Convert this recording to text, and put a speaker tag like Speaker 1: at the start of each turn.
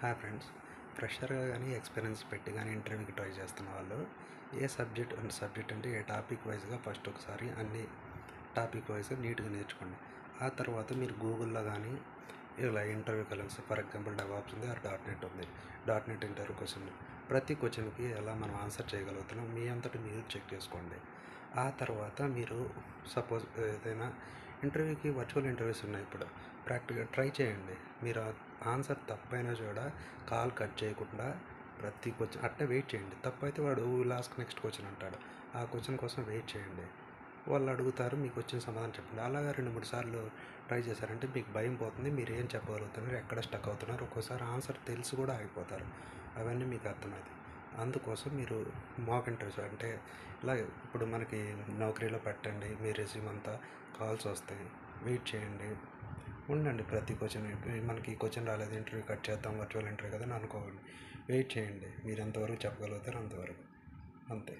Speaker 1: Hi friends, ఫ్రెషర్గా కానీ experience పెట్టి కానీ ఇంటర్వ్యూకి ట్రై చేస్తున్న వాళ్ళు ఏ సబ్జెక్ట్ అంటే ఏ టాపిక్ వైజ్గా ఫస్ట్ ఒకసారి అన్ని టాపిక్ వైజ్గా నీట్గా నేర్చుకోండి. ఆ తర్వాత మీరు గూగుల్లో కానీ ఇలా ఇంటర్వ్యూ కలిసి ఫర్ ఎగ్జాంపుల్ డెవాప్స్ ఉంది ఆర్ .NET ఉంది. .NET ఇంటర్వ్యూ క్వశ్చన్ ప్రతి క్వశ్చన్కి ఎలా మనం ఆన్సర్ చేయగలుగుతున్నాం మీ అంతటి మీరు చెక్ చేసుకోండి. ఆ తర్వాత మీరు సపోజ్ ఏదైనా ఇంటర్వ్యూకి వర్చువల్ ఇంటర్వ్యూస్ ఉన్నాయి, ఇప్పుడు ప్రాక్టికల్ ట్రై చేయండి. మీరు ఆన్సర్ తప్పైనా కూడా కాల్ కట్ చేయకుండా ప్రతి క్వశ్చన్ అట్టే వెయిట్ చేయండి. తప్పైతే వాడు లాస్ట్ నెక్స్ట్ క్వశ్చన్ అంటాడు, ఆ క్వశ్చన్ కోసం వెయిట్ చేయండి. వాళ్ళు అడుగుతారు, మీకు వచ్చిన సమాధానం చెప్పండి. అలాగా 2-3 సార్లు ట్రై చేశారంటే మీకు భయం పోతుంది. మీరు ఏం చెప్పగలుగుతున్నారు, ఎక్కడ స్టక్ అవుతున్నారు, ఒక్కోసారి ఆన్సర్ తెలిసి కూడా ఆగిపోతారు. అవన్నీ మీకు అర్థమవుతాయి. అందుకోసం మీరు మాక్ ఇంటర్వ్యూస్ అంటే ఇలా ఇప్పుడు మనకి నౌకరీలో పెట్టండి, మీ రెజ్యూమ్ అంతా కాల్స్ వస్తాయి, వెయిట్ చేయండి, ఉండండి. ప్రతి క్వశ్చన్ మనకి ఈ క్వశ్చన్ రాలేదు, ఇంటర్వ్యూ కట్ చేద్దాం, వర్చువల్ ఇంటర్వ్యూ కదా అని అనుకోకండి. వెయిట్ చేయండి, మీరు ఎంతవరకు చెప్పగలుగుతారో అంతవరకు, అంతే.